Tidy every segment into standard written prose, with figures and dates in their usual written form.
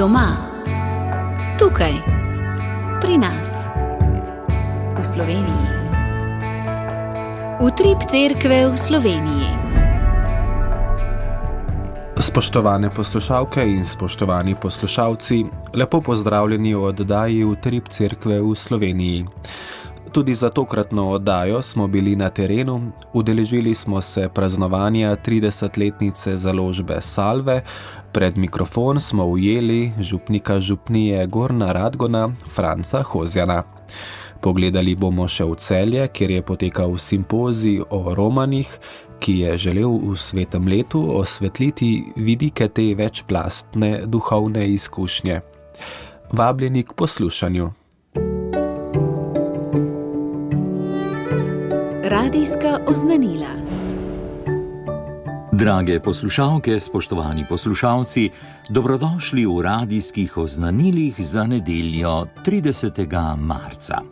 Doma, tukaj, pri nas, v Sloveniji. Utrip Cerkve v Sloveniji. Spoštovane poslušalke in spoštovani poslušalci, lepo pozdravljeni v oddaji Utrip Cerkve v Sloveniji. Tudi za tokratno oddajo smo bili na terenu, udeležili smo se praznovanja 30-letnice založbe Salve, pred mikrofon smo ujeli župnika župnije Gornja Radgona, Franca Hozjana. Pogledali bomo še v Celje, kjer je potekal simpozij o romanih, ki je želel v svetem letu osvetliti vidike te večplastne duhovne izkušnje. Vabljeni k poslušanju. Radijska oznanila. Drage poslušalke, spoštovani poslušalci, dobrodošli v radijskih oznanilih za nedeljo 30. marca.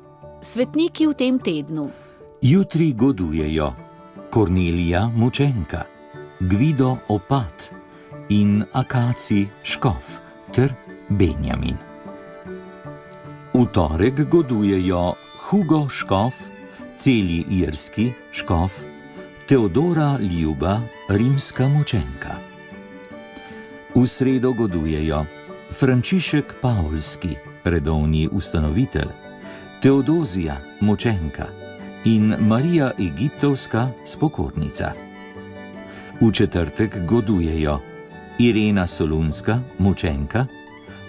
Svetniki v tem tednu. Jutri godujejo Kornelija Mučenka, Gvido Opat in Akaci Škof ter Benjamin. V torek godujejo Hugo Škof, Celi Irski Škof, Teodora Ljuba, rimska mučenka. V sredo godujejo Frančišek Pavlski, redovni ustanovitelj, Teodozija mučenka in Marija Egiptovska spokornica. V četrtek godujejo Irena Solunska mučenka,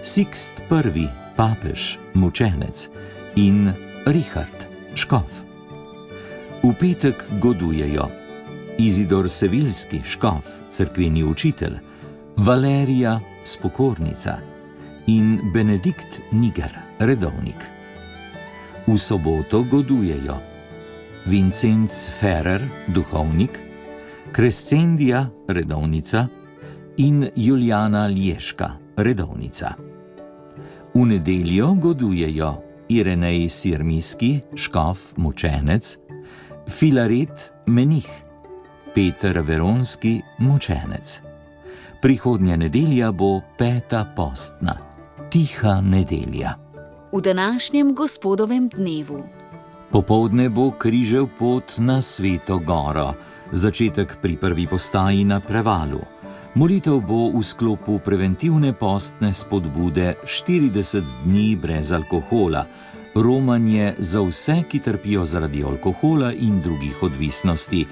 Sikst I papež mučenec in Richard Škof. V petek godujejo Izidor Sevilski škof, cerkveni učitelj, Valerija spokornica in Benedikt Niger, redovnik. V soboto godujejo Vincenc Ferrer, duhovnik, Krescendija, redovnica in Julijana Lješka, redovnica. V nedeljo godujejo Irenej Sirmiski, škof, mučenec, Filaret menih, Peter Veronski, mučenec. Prihodnja nedelja bo 5. postna, tiha nedelja. V današnjem gospodovem dnevu. Popoldne bo križev pot na Sveto goro, začetek pri prvi postaji na Prevalu. Molitev bo v sklopu preventivne postne spodbude 40 dni brez alkohola, romanje za vse, ki trpijo zaradi alkohola in drugih odvisnosti.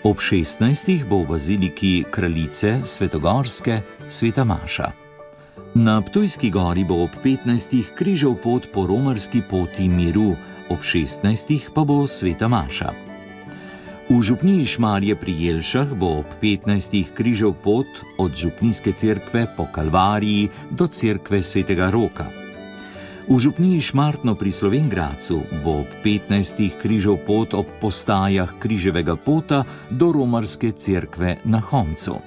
Ob 16. bo v baziliki Kraljice Svetogorske sveta maša. Na Ptujski gori bo ob 15. križev pot po romarski poti miru, ob 16. pa bo sveta maša. V župniji Šmarje pri Jelšah bo ob 15. križev pot od župnijske cerkve po Kalvariji do cerkve svetega Roka. V župniji Šmartno pri Slovenj Gradcu bo ob 15. križev pot ob postajah križevega pota do romarske cerkve na Homcu.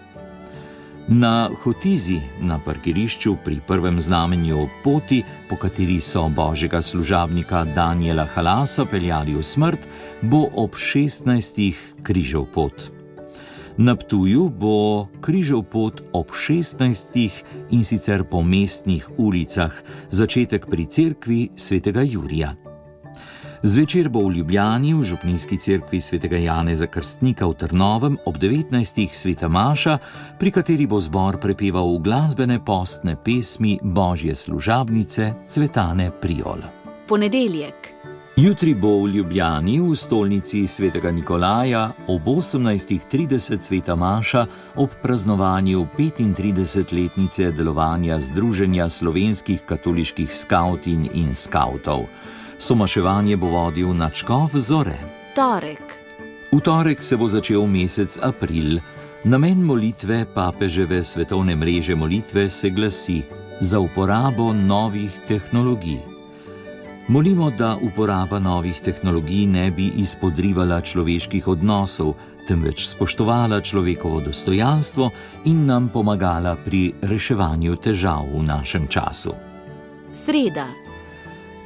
Na Hotizi, na parkirišču pri prvem znamenju ob poti, po kateri so božjega služabnika Danijela Halasa peljali v smrt, bo ob 16. križev pot. Na Ptuju bo križev pot ob 16. in sicer po mestnih ulicah, začetek pri cerkvi svetega Jurija. Zvečer bo v Ljubljani v župnijski cerkvi svetega Janeza Krstnika v Trnovem ob 19. sveta maša, pri kateri bo zbor prepeval glasbene postne pesmi božje služabnice Cvetane Priol. Ponedeljek. Jutri bo v Ljubljani v stolnici svetega Nikolaja ob 18.30 sveta maša ob praznovanju 35-letnice delovanja Združenja slovenskih katoliških skavtinj in skavtov. Somaševanje bo vodil nadškof Zore. Torek. V torek se bo začel mesec april. Namen molitve papeževe svetovne mreže molitve se glasi: za uporabo novih tehnologij. Molimo, da uporaba novih tehnologij ne bi izpodrivala človeških odnosov, temveč spoštovala človekovo dostojanstvo in nam pomagala pri reševanju težav v našem času. Sreda.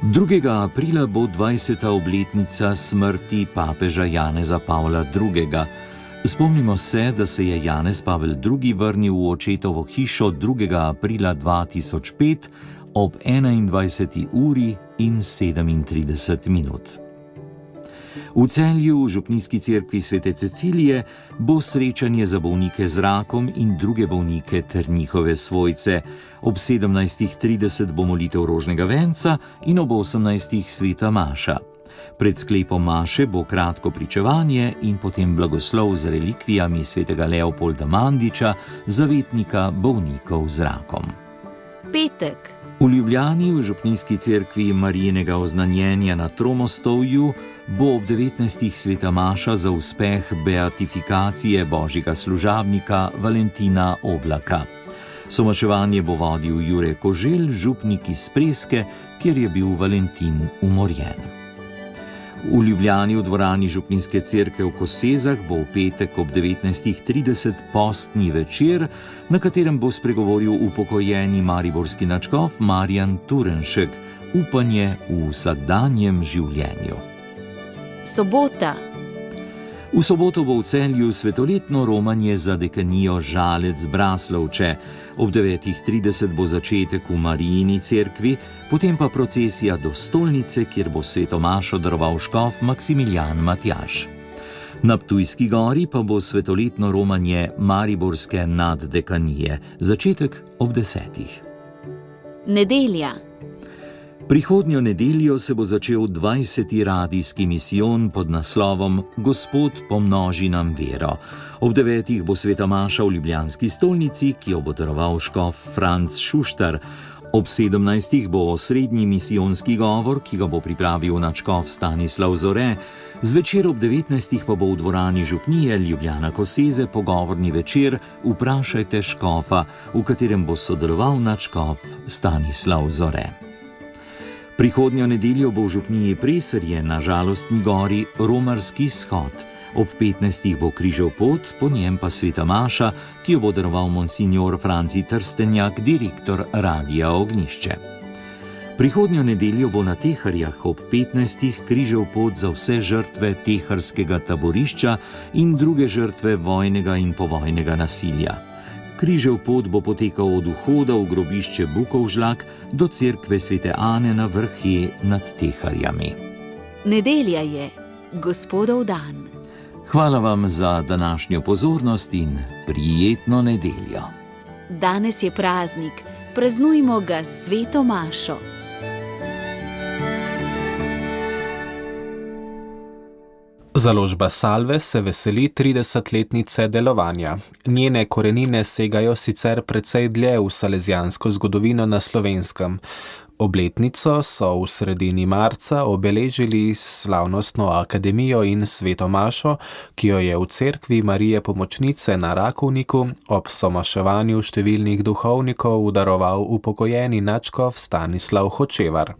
2. aprila bo 20. obletnica smrti papeža Janeza Pavla II. Spomnimo se, da se je Janez Pavel II. Vrnil v očetovo hišo 2. aprila 2005 ob 21. uri in 37 minut. V Celju v župnijski cerkvi Svete Cecilije bo srečanje za bolnike z rakom in druge bolnike ter njihove svojce. Ob 17.30 bo molitev rožnega venca in ob 18. sveta maša. Pred sklepom maše bo kratko pričevanje in potem blagoslov z relikvijami svetega Leopolda Mandiča, zavetnika bolnikov z rakom. Petek. V Ljubljani v župnijski cerkvi Marijinega oznanjenja na Tromostovju bo ob 19. sveta maša za uspeh beatifikacije božjega služabnika Valentina Oblaka. Somaševanje bo vodil Jure Koželj, župnik iz Preske, kjer je bil Valentin umorjen. V Ljubljani v dvorani župnijske cerkve v Kosezah bo v petek ob 19.30 postni večer, na katerem bo spregovoril upokojeni mariborski nadškof Marjan Turenšek, upanje v vsakdanjem življenju. Sobota. V soboto bo v Celju svetoletno romanje za dekanijo Žalec-Braslovče. Ob 9.30 bo začetek v Marijini cerkvi, potem pa procesija do stolnice, kjer bo sveto mašo daroval škof Maksimilijan Matjaž. Na Ptujski gori pa bo svetoletno romanje mariborske naddekanije. Začetek ob 10. Nedelja. Prihodnjo nedeljo se bo začel 20. radijski misijon pod naslovom Gospod pomnoži nam vero. Ob 9. bo sveta maša v ljubljanski stolnici, ki jo bo daroval škof Franc Šuštar. Ob 17. bo osrednji misijonski govor, ki ga bo pripravil nadškof Stanislav Zore. Zvečer ob 19. pa bo v dvorani župnije Ljubljana Koseze pogovorni večer Vprašajte škofa, v katerem bo sodeloval nadškof Stanislav Zore. Prihodnjo nedeljo bo v župniji Preserje na Žalostni gori romarski shod. Ob 15. bo križev pot, po njem pa sveta maša, ki jo bo daroval monsignor Franci Trstenjak, direktor Radia Ognjišče. Prihodnjo nedeljo bo na Teharjah ob 15. križev pot za vse žrtve teharskega taborišča in druge žrtve vojnega in povojnega nasilja. Križev pot bo potekal od vhoda v grobišče Bukovžlak do cerkve svete Ane na Vrhe nad Teharjami. Nedelja je, Gospodov dan. Hvala vam za današnjo pozornost in prijetno nedeljo. Danes je praznik, praznujmo ga s sveto mašo. Založba Salve se veseli 30-letnice delovanja. Njene korenine segajo sicer precej dlje v salezijansko zgodovino na Slovenskem. Obletnico so v sredini marca obeležili s slavnostno akademijo in sveto mašo, ki jo je v cerkvi Marije Pomočnice na Rakovniku ob somaševanju številnih duhovnikov daroval upokojeni nadškof Stanislav Hočevar.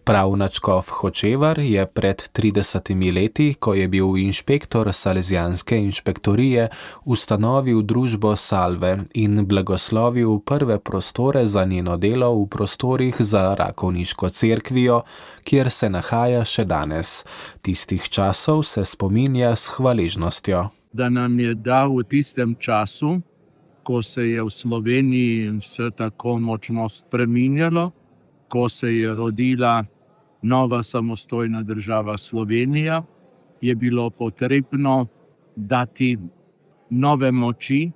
Prav nadškof Hočevar je pred 30 leti, ko je bil inšpektor salezijanske inšpektorije, ustanovil družbo Salve in blagoslovil prve prostore za njeno delo v prostorih za Rakovniško cerkvijo, kjer se nahaja še danes. Tistih časov se spominja s hvaležnostjo. Da nam je dal v tistem času, ko se je v Sloveniji vse tako močno spreminjalo, ko se je rodila nova samostojna država Slovenija, je bilo potrebno dati nove moči,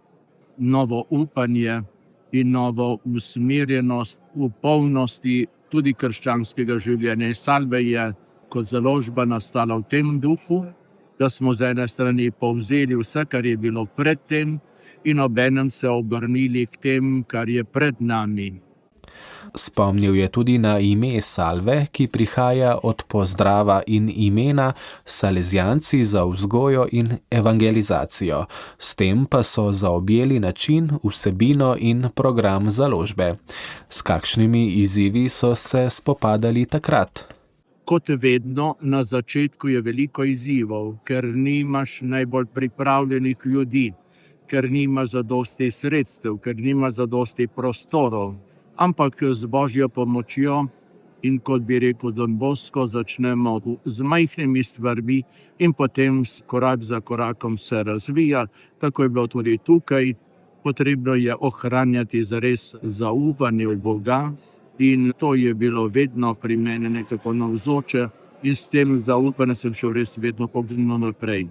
novo upanje in novo usmerjenost v polnosti tudi krščanskega življenja. Salve je kot založba nastala v tem duhu, da smo z ene strani povzeli vse, kar je bilo pred tem in obenem se obrnili k tem, kar je pred nami. Spomnil je tudi na ime Salve, ki prihaja od pozdrava in imena Salezijanci za vzgojo in evangelizacijo. S tem pa so zaobjeli način, vsebino in program založbe. S kakšnimi izzivi so se spopadali takrat? Kot vedno, na začetku je veliko izzivov, ker nimaš najbolj pripravljenih ljudi, ker nima zadosti sredstev, ker nima zadosti prostorov. Ampak z Božjo pomočjo In kot bi rekel Don Bosco, začnemo z majhnimi stvarmi in potem korak za korakom se razvija. Tako je bilo tudi tukaj. Potrebno je ohranjati zares zaupanje v Boga in to je bilo vedno pri meni nekako navzoče in s tem zaupanjem sem šel res vedno pogumno naprej.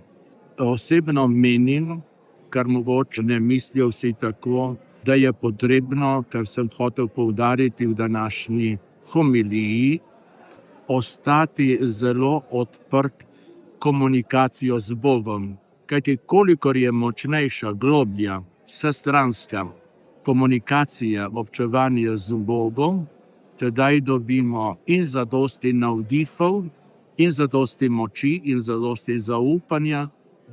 Osebno menim, kar mogoče ne mislijo vsi tako, da je potrebno, kar sem hotel poudariti v današnji homiliji, ostati zelo odprt komunikacijo z Bogom. Kajti kolikor je močnejša, globlja, vsestranska komunikacija, občevanje z Bogom, tedaj dobimo in zadosti navdihov, in zadosti moči, in zadosti zaupanja,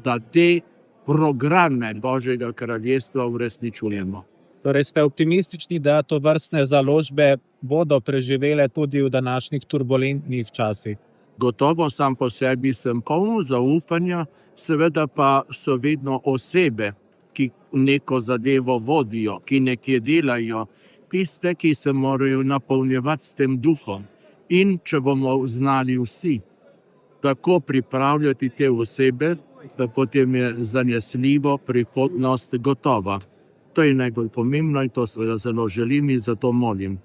da te programe Božjega kraljestva uresničujemo. Torej ste optimistični, da tovrstne založbe bodo preživele tudi v današnjih turbulentnih časih? Gotovo sam po sebi sem poln zaupanja, seveda pa so vedno osebe, ki neko zadevo vodijo, ki nekje delajo, tiste, ki se morajo napolnjevati s tem duhom. In če bomo znali vsi tako pripravljati te osebe, da potem je zanesljivo prihodnost gotova. To je najbolj pomembno in to seveda zelo želim in zato molim.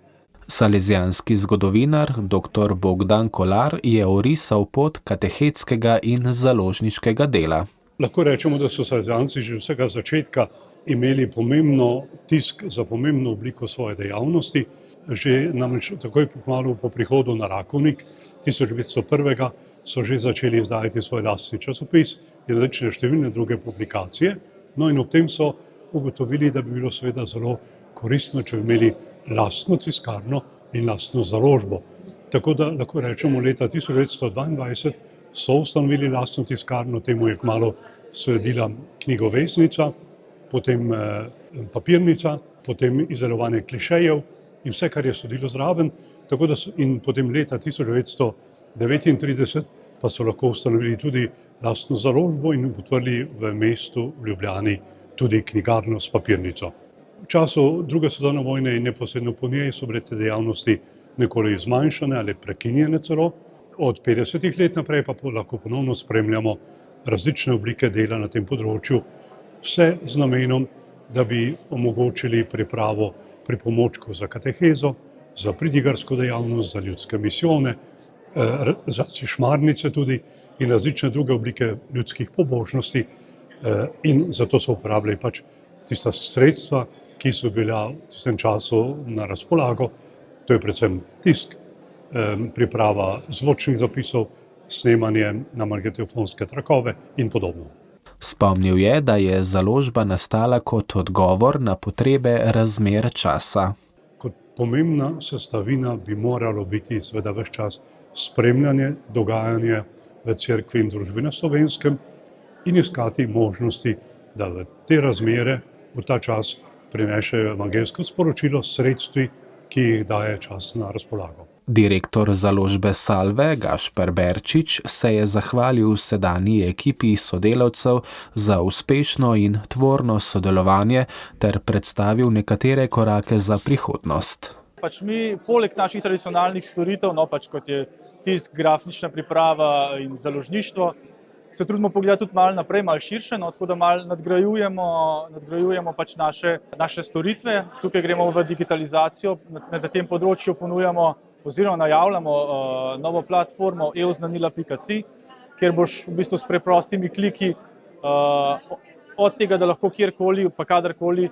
Salezijanski zgodovinar dr. Bogdan Kolar je orisal pot katehetskega in založniškega dela. Lahko rečemo, da so salezijanci že vsega začetka imeli pomembno tisk za pomembno obliko svoje dejavnosti. Že namreč takoj kmalu po prihodu na Rakovnik 1901. So že začeli izdajati svoj lastni časopis in različne številne druge publikacije. No in ob tem so ugotovili, da bi bilo seveda zelo koristno, če bi imeli lastno tiskarno in lastno založbo. Tako da lahko rečemo, leta 1922 so ustanovili lastno tiskarno, temu je kmalu sledila knjigoveznica, potem papirnica, potem izdelovanje klišejev in vse, kar je sodilo zraven. Tako da in potem leta 1939 pa so lahko ustanovili tudi lastno založbo in odprli v mestu v Ljubljani tudi knjigarno s papirnico. V času druge svetovne vojne in neposredno po njej so bile te dejavnosti nekoliko zmanjšane ali prekinjene celo. Od 50 let naprej pa lahko ponovno spremljamo različne oblike dela na tem področju, vse z namenom, da bi omogočili pripravo pripomočkov za katehezo, za pridigarsko dejavnost, za ljudske misijone, za šmarnice tudi in različne druge oblike ljudskih pobožnosti. In zato so uporabljali pač tista sredstva, ki so bila v tistem času na razpolago. To je predvsem tisk, priprava zvočnih zapisov, snemanje na magnetofonske trakove in podobno. Spomnil je, da je založba nastala kot odgovor na potrebe razmer časa. Kot pomembna sestavina bi moralo biti seveda ves čas spremljanje dogajanja v cerkvi in družbi na Slovenskem in iskati možnosti, da v te razmere, v ta čas prinešejo evangeljsko sporočilo s sredstvi, ki jih daje čas na razpolago. Direktor založbe Salve, Gašper Berčič, se je zahvalil sedanji ekipi sodelavcev za uspešno in tvorno sodelovanje ter predstavil nekatere korake za prihodnost. Mi, poleg naših tradicionalnih storitev, kot je tisk, grafična priprava in založništvo, se trudimo pogledati tudi malo naprej, malo širše, tako da malo nadgrajujemo naše storitve. Tukaj gremo v digitalizacijo, na tem področju ponujamo oziroma najavljamo novo platformo euznanila.si, kjer boš v bistvu s preprostimi kliki od tega, da lahko kjerkoli pa kadarkoli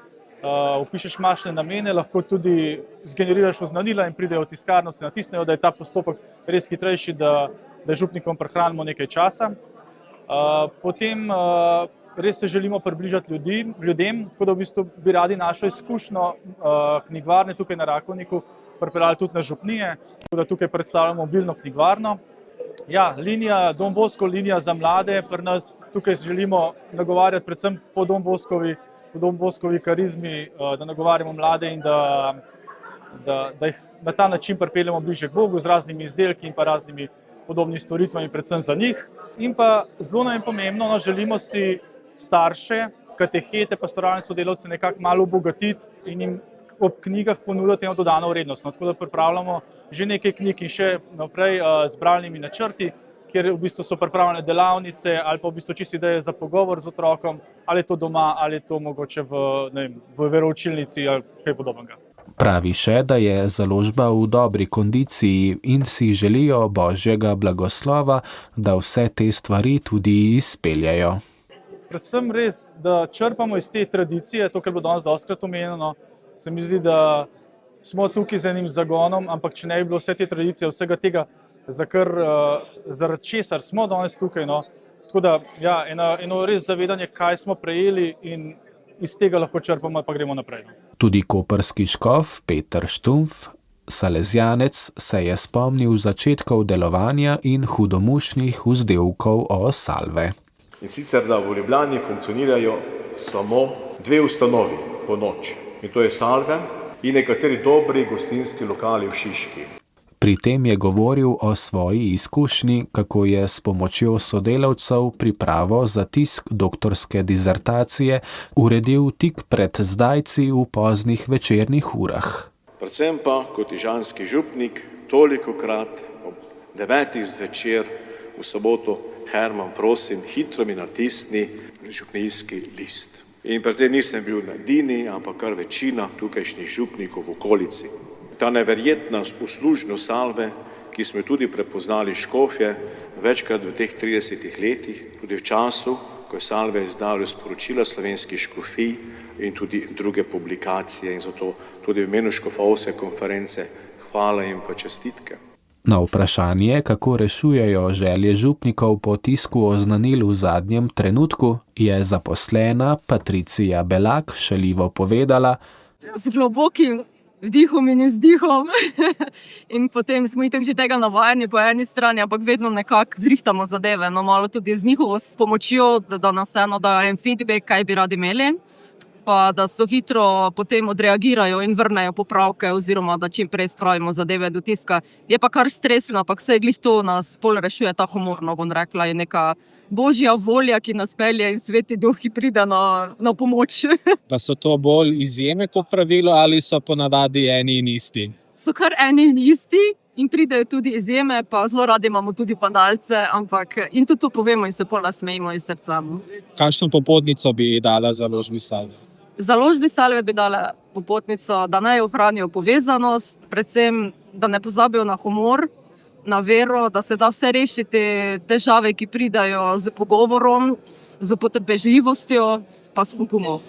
vpišeš mašne namene, lahko tudi zgeneriraš oznanila in pridejo v tiskarno, se natisnejo, da je ta postopek res hitrejši, da župnikom prihranimo nekaj časa. Potem res se želimo približati ljudem, tako da v bistvu bi radi našo izkušnjo knjigarne tukaj na Rakovniku pripeljali tudi na župnije, tako da tukaj predstavljamo mobilno knjigarno. Ja, linija Don Bosco, linija za mlade, pri nas tukaj želimo nagovarjati predvsem po Don Boscovi karizmi, da nagovarjamo mlade in da jih na ta način pripeljemo bliže k Bogu z raznimi izdelki in pa raznimi podobnimi storitvami, predvsem za njih. In pa zelo nam je pomembno, želimo si starše, katehete, pastoralne sodelavce nekako malo obogatiti in jim ob knjigah ponuditi eno dodano vrednost. No, tako da pripravljamo že nekaj knjig in še naprej z bralnimi načrti, kjer v bistvu so pripravljene delavnice ali pa v bistvu čisto ideje za pogovor z otrokom, ali je to doma, ali je to mogoče v veroučilnici ali kaj podobnega. Pravi še, da je založba v dobri kondiciji in si želijo božjega blagoslova, da vse te stvari tudi izpeljajo. Predvsem res, da črpamo iz te tradicije, to, kar bo danes dostikrat omenjeno, se mi zdi, da smo tukaj z enim zagonom, ampak če ne bi bilo vse te tradicije, vsega tega, zaradi česar smo danes tukaj. No. Tako da, ja, eno res zavedanje, kaj smo prejeli in iz tega lahko črpamo, pa gremo naprej. No. Tudi koprski škof Peter Štumpf, salezjanec, se je spomnil začetkov delovanja in hudomušnih vzdevkov o salve. In sicer, da v Ljubljani funkcionirajo samo dve ustanovi po noči. In to je Salve in nekateri dobri gostinski lokali v Šiški. Pri tem je govoril o svoji izkušnji, kako je s pomočjo sodelavcev pripravo za tisk doktorske dizertacije uredil tik pred zdajci v poznih večernih urah. Predvsem pa kot ižanski župnik tolikokrat ob 9. zvečer v soboto: Herman, prosim, hitro mi natisni župnijski list. In pri tem nisem bil edini, ampak kar večina tukajšnjih župnikov v okolici. Ta neverjetna uslužnost Salve, ki smo tudi prepoznali škofje večkrat v teh 30 letih, tudi v času, ko je Salve izdalo sporočila slovenskih škofij in tudi druge publikacije, in zato tudi v imenu škofovske konference hvala in pa čestitke. Na vprašanje, kako rešujejo želje župnikov po tisku oznanil v zadnjem trenutku, je zaposlena Patricija Belak šaljivo povedala: z globokim vdihom in izdihom in potem smo itak že tega navajeni po eni strani, ampak vedno nekako zrihtamo zadeve, no malo tudi z njihovo pomočjo, da nas vseeno dajo en feedback, kaj bi radi imeli, pa da so hitro potem odreagirajo in vrnejo popravke oziroma da čim prej spravimo zadeve do tiska. Je pa kar stresno, ampak vse glih to nas bolj rešuje, ta humorno, bom rekla, je neka božja volja, ki nas pelje in sveti duh, ki pride na pomoč. Pa so to bolj izjeme kot pravilo ali so ponavadi eni in isti? So kar eni in isti in pridejo tudi izjeme, pa zelo radi imamo tudi padalce, ampak in tudi to povemo in se pol nasmejimo iz srca. Kakšno popotnico bi dala založbi Salve? Založbi Salve bi dala popotnico, da naj ohranijo povezanost, predvsem, da ne pozabijo na humor, na vero, da se da vse rešiti težave, ki pridajo z pogovorom, z potrpežljivostjo, pa s pogumom.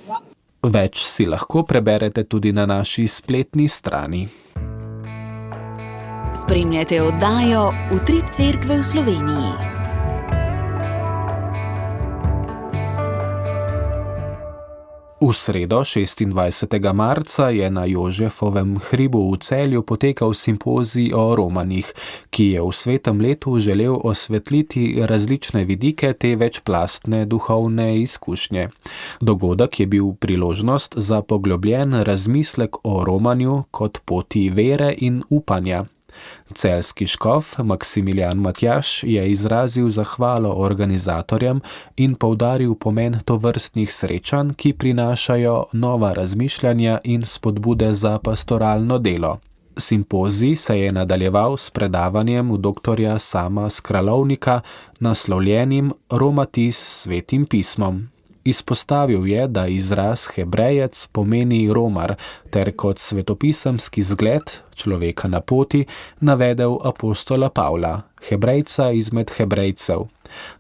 Več si lahko preberete tudi na naši spletni strani. Spremljate oddajo Utrip Cerkve v Sloveniji. V sredo 26. marca je na Jožefovem hribu v Celju potekal simpozij o romanih, ki je v svetem letu želel osvetliti različne vidike te večplastne duhovne izkušnje. Dogodek je bil priložnost za poglobljen razmislek o romanju kot poti vere in upanja. Celjski škof Maksimilijan Matjaž je izrazil zahvalo organizatorjem in poudaril pomen tovrstnih srečanj, ki prinašajo nova razmišljanja in spodbude za pastoralno delo. Simpozij se je nadaljeval s predavanjem v doktorja Sama Skralovnika, naslovljenim Romati s svetim pismom. Izpostavil je, da izraz Hebrejec pomeni romar, ter kot svetopisemski zgled človeka na poti navedel apostola Pavla, Hebrejca izmed Hebrejcev.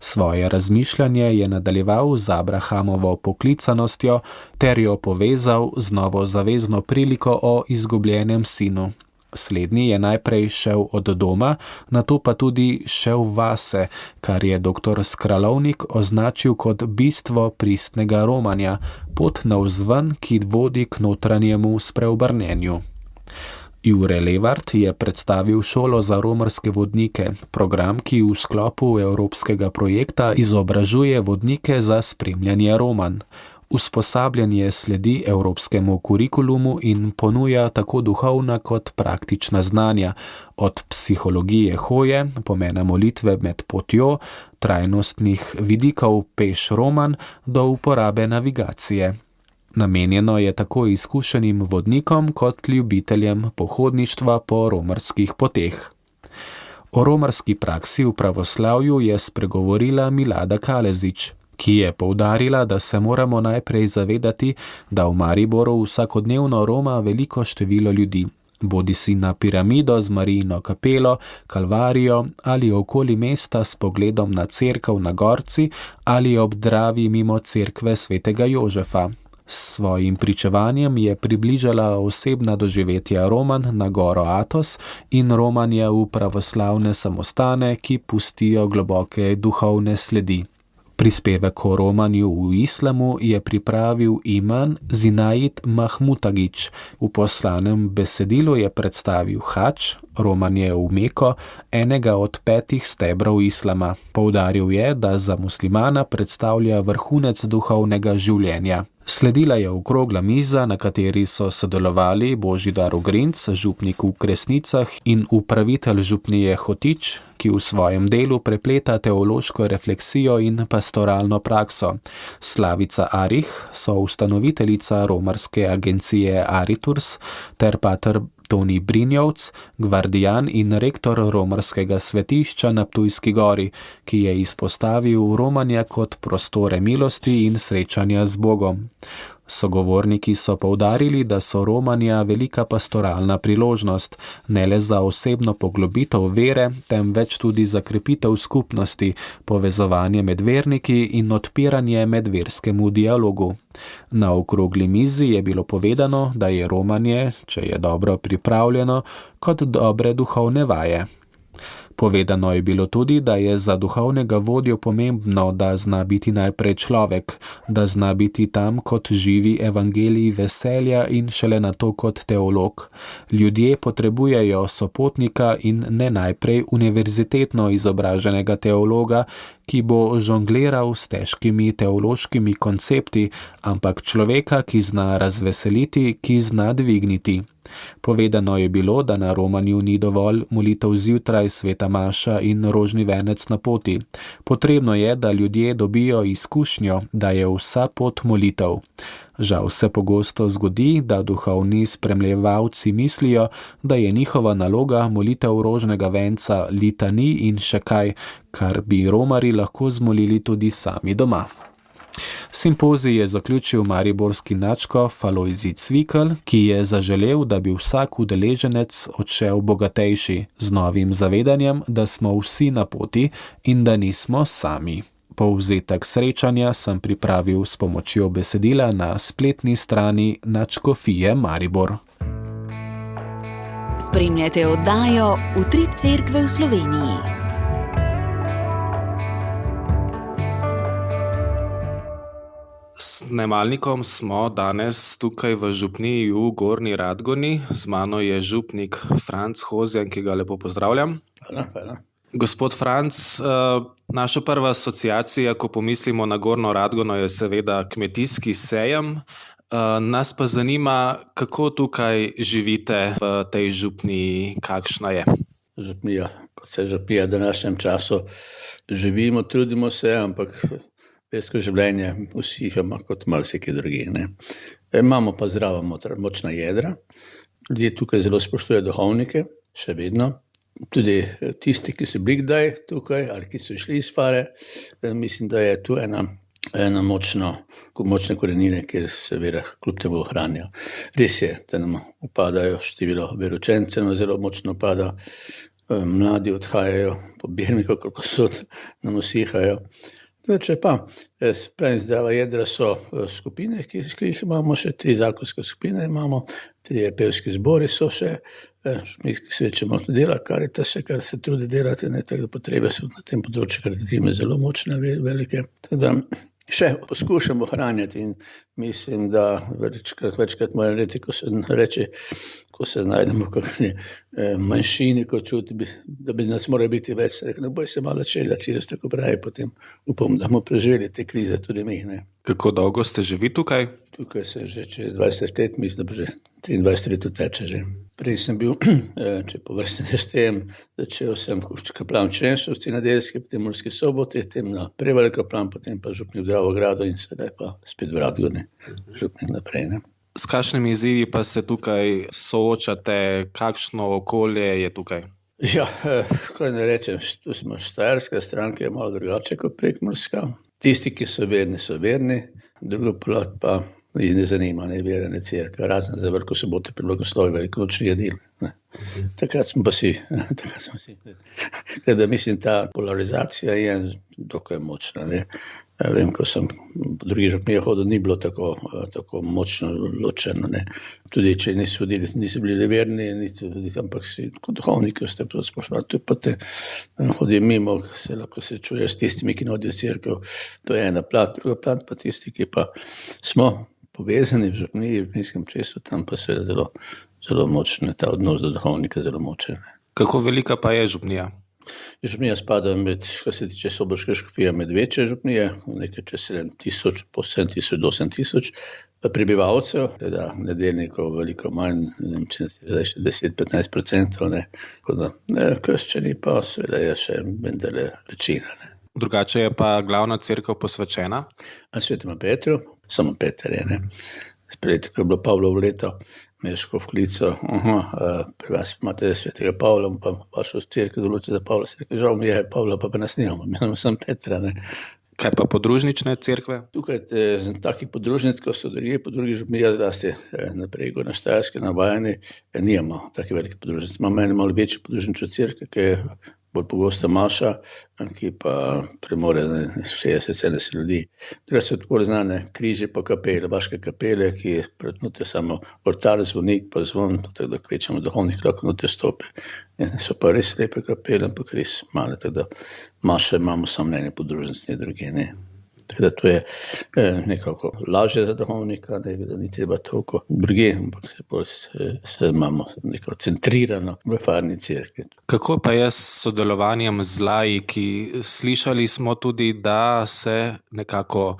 Svoje razmišljanje je nadaljeval z Abrahamovo poklicanostjo ter jo povezal z novozavezno priliko o izgubljenem sinu. Slednji je najprej šel od doma, nato pa tudi šel vase, kar je dr. Skralovnik označil kot bistvo pristnega romanja, pot navzven, ki vodi k notranjemu spreobrnenju. Jure Levart je predstavil šolo za romarske vodnike, program, ki v sklopu evropskega projekta izobražuje vodnike za spremljanje romanj. Usposabljanje sledi evropskemu kurikulumu in ponuja tako duhovna kot praktična znanja, od psihologije hoje, pomena molitve med potjo, trajnostnih vidikov peš roman do uporabe navigacije. Namenjeno je tako izkušenim vodnikom kot ljubiteljem pohodništva po romarskih poteh. O romarski praksi v pravoslavju je spregovorila Milada Kalezič, ki je poudarila, da se moramo najprej zavedati, da v Mariboru vsakodnevno roma veliko število ljudi, bodisi na piramido z Marijino kapelo, Kalvarijo ali okoli mesta s pogledom na cerkev na Gorci ali ob Dravi mimo cerkve svetega Jožefa. S svojim pričevanjem je približala osebna doživetja romanj na goro Atos in romanje v pravoslavne samostane, ki pustijo globoke duhovne sledi. Prispevek o romanju v islamu je pripravil imam Zinaid Mahmutagić. V poslanem besedilu je predstavil hadž, romanje v Meko, enega od 5 stebrov islama. Poudaril je, da za muslimana predstavlja vrhunec duhovnega življenja. Sledila je okrogla miza, na kateri so sodelovali Božidar Ogrinc, župnik v Kresnicah in upravitelj župnije Hotič, ki v svojem delu prepleta teološko refleksijo in pastoralno prakso. Slavica Arih, soustanoviteljica romarske agencije Ariturs, ter pater Toni Brinjovc, gvardijan in rektor romarskega svetišča na Ptujski gori, ki je izpostavil romanje kot prostore milosti in srečanja z Bogom. Sogovorniki so poudarili, da so romanja velika pastoralna priložnost, ne le za osebno poglobitev vere, temveč tudi za krepitev skupnosti, povezovanje med verniki in odpiranje medverskemu dialogu. Na okrogli mizi je bilo povedano, da je romanje, če je dobro pripravljeno, kot dobre duhovne vaje. Povedano je bilo tudi, da je za duhovnega vodjo pomembno, da zna biti najprej človek, da zna biti tam kot živi evangelij veselja in šele nato kot teolog. Ljudje potrebujejo sopotnika in ne najprej univerzitetno izobraženega teologa, ki bo žongliral s težkimi teološkimi koncepti, ampak človeka, ki zna razveseliti, ki zna dvigniti. Povedano je bilo, da na romanju ni dovolj molitev zjutraj, sveta maša in rožni venec na poti. Potrebno je, da ljudje dobijo izkušnjo, da je vsa pot molitev. Žal se pogosto zgodi, da duhovni spremljevalci mislijo, da je njihova naloga molitev rožnega venca, litani in še kaj, kar bi romari lahko zmolili tudi sami doma. Simpozij je zaključil mariborski nadškof Alojzij Cvikl, ki je zaželel, da bi vsak udeleženec odšel bogatejši, z novim zavedanjem, da smo vsi na poti in da nismo sami. Povzetek srečanja sem pripravil s pomočjo besedila na spletni strani Nadškofije Maribor. Spremljate oddajo Utrip cerkve v Sloveniji. S snemalnikom smo danes tukaj v župniji v Gornji Radgoni. Z mano je župnik Franc Hozjan, ki ga lepo pozdravljam. Hvala. Gospod Franc, naša prva asociacija, ko pomislimo na Gornjo Radgono, je seveda kmetijski sejem. Nas pa zanima, kako tukaj živite v tej župniji, kakšna je? Župnija, kot se župnija v današnjem času živimo, trudimo se, ampak versko življenje vsi imamo kot marsikaj drugi. Imamo pa zdrava močna jedra. Ljudje tukaj zelo spoštujejo duhovnike, še vedno. Tudi tisti, ki so bili kdaj tukaj ali ki so išli iz fare, mislim, da je tu ena močne korenine, kjer se vera kljub temu ohranijo. Res je, da nam upadajo število veroučencev, zelo močno upada, mladi odhajajo, pobirniki, kako so nam usihajo. Če pa, pravim, zdrava jedra so skupine, ki jih imamo, še 3 zakonske skupine imamo, 3 pevski zbori so še, župnijski svet še malo dela, Karitas še, kar se trudi delati, tako da potrebe so na tem področju karitime zelo močne, velike. Tako da še poskušamo ohranjati in mislim, da večkrat moram reči, ko se reče, ko se znajdemo v kakšni manjšini, ko čuti, da bi nas moralo biti več, ne boj se malo čela, če jaz tako pravi, potem upam, da bomo preživeli te krize tudi mi. Kako dolgo ste že vi tukaj? Tukaj se že čez 20 let, mislim, da že 23 let teče že. Prej sem bil, če po vrsti ne štejem, začel sem kaplan v Črenšovci nedeljski, potem v Murski Soboti, potem na Prevalj kaplan, potem pa župnik v Dravogradu in sedaj pa spet v Radgoni, župnik naprej. Ne. S kakšnimi izzivi pa se tukaj soočate, kakšno okolje je tukaj? Ja, kaj ne rečem, tu smo štajerska stranka, je malo drugače kot prekmurska. Tisti, ki so verni, drugo plat pa jih ne zanima, ne vera, ne cerkev, razen za Veliko soboto pri blagoslovi velikonočni jedilni. Takrat smo si. Tako da mislim, ta polarizacija je dokaj močna. Ne. Vem, ko sem po drugih župnijah hodil, ni bilo tako močno ločeno. Ne. Tudi če niso bili verni, ampak si kot duhovniki ste spoštovali. Tu pa te hodi mimo, lahko se čuješ s tistimi, ki hodijo v cerkev. To je ena plat, druga plat pa tisti, ki pa smo povezani v župniji, v župnijskem česu, tam pa seveda zelo močno, ta odnos do duhovnika zelo močen. Kako velika pa je župnija? Župnija spada kar se tiče soboške škofije, med večje župnije, nekaj čez 7,000, po 7,000 do 8,000 prebivalcev, teda nedeljnikov veliko manj, ne vem, če zdaj še 10-15%, ne. Krščani pa seveda je še vendarle večina. Ne. Drugače je pa glavna cerkev posvečena? Svetemu Petru, samo Peter je, ne. Sprejeti, ko je bilo Pavlovo leto, me je škof klical, pri vas imate svetega Pavla, pa vašo cerkev določi za Pavla, žal mi je, Pavla pa nas nimamo, mi imamo samo Petra, ne. Kaj pa podružnične cerkve? Tukaj takih podružnic, ko so po drugih župnijah, zlasti naprej na Štajerske, na Bajani, nimamo takih velikih podružnic. Imamo eno malo večjo podružnično cerkev, ki je bolj pogosta maša, ki pa premore 60-70 ljudi. Tukaj so tako znane križi pa kapele, vaške kapele, ki je noter samo oltar, zvonik pa zvon, tako da kvečemo duhovnih lahko noter stopi. So pa res lepe kapele, ampak res male, tako da maše imamo samo na ene podružnice, druge ne. Tako da to je nekako lažje za duhovnika, da ni treba toliko druge, ampak se imamo nekako centrirano v farni cerkvi. Kako pa je s sodelovanjem z laiki? Slišali smo tudi, da se nekako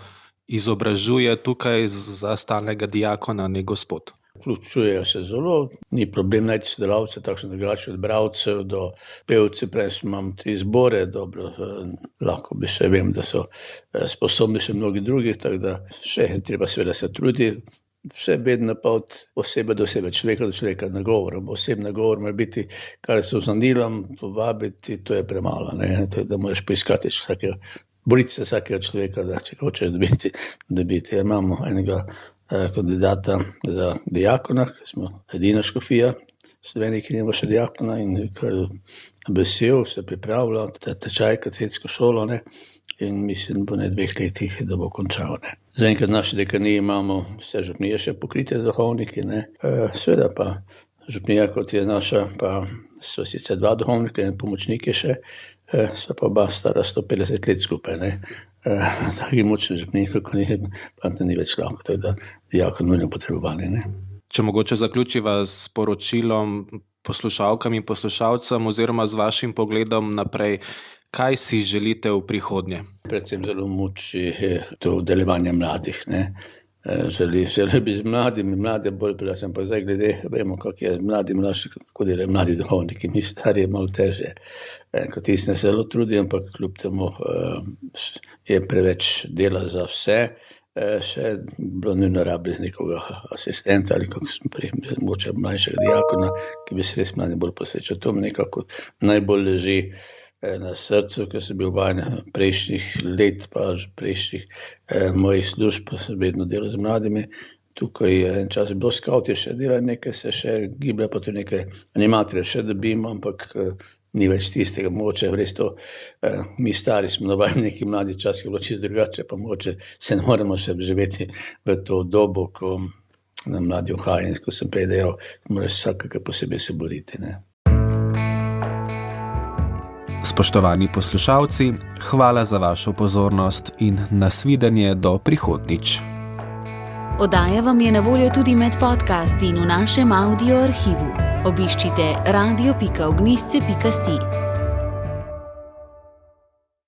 izobražuje tukaj za stalnega diakona, ne gospod. Vključujejo se zelo, ni problem najti sodelavce, takšno drugače od bralcev do pevci, prej imam 3 zbore, dobro, lahko bi še vem, da so sposobni še mnogi drugih, tako da še treba seveda se trudi, še vedno pa od osebe do osebe, človeka do človeka nagovor, osebni nagovor mora biti, kar se vzandilom povabiti, to je premalo, ne, da moraš poiskati boriti se vsakega človeka, da če hočeš dobiti. Imamo enega kandidata za diakona, ki smo edina škofija v Sloveniji, ki nima še diakona in kar vesel se pripravlja ta tečaj, katedsko šolo, ne, in mislim, po 2 letih, da bo končal. Ne. Zaenkrat naši dekaniji imamo vse župnije še pokrite duhovniki, ne, seveda pa župnija, kot je naša, pa so sicer 2 duhovnika in pomočniki še, so pa oba stara 150 let skupaj, ne. Taki močni župniji, kako pa to ni več lahko, tako da diakon nujno potrebovali, ne. Če mogoče zaključiva s poročilom poslušalkam in poslušalcem oziroma z vašim pogledom naprej, kaj si želite v prihodnje? Predvsem zelo muči to delovanje mladih, ne. Želi bi z mlade bolj prilačen, pa zdaj glede, vemo, kako je mlajši, kako delajo mladi duhovniki, mi stari je malo teže. Kot tisti ne se zelo trudi, ampak kljub temu je preveč dela za vse, še bilo nujno rabili nekoga asistenta ali kako smo prej, mogoče mlajšega diakona, ki bi se res mladi bolj posvečal. To mi nekako najbolj leži na srcu, ker sem bil vajen prejšnjih let, pa prejšnjih mojih služb, pa sem vedno delal z mladimi. Tukaj je en čas bilo skavt, je še delal nekaj, se še giblja, pa tudi nekaj animatorjev še dobimo, ampak ni več tistega, mogoče res to, mi stari smo navajeni, neki mladi čas je bilo čisto drugače, pa mogoče se ne moremo še živeti v to dobo, ko na mladi uhaja in ko sem prej dejal, moraš vsakega posebej se boriti, ne. Spoštovani poslušalci, hvala za vašo pozornost in nasvidenje do prihodnjič. Oddaja vam je na voljo tudi med podcasti in v našem audio arhivu. Obiščite radio.ognisce.si.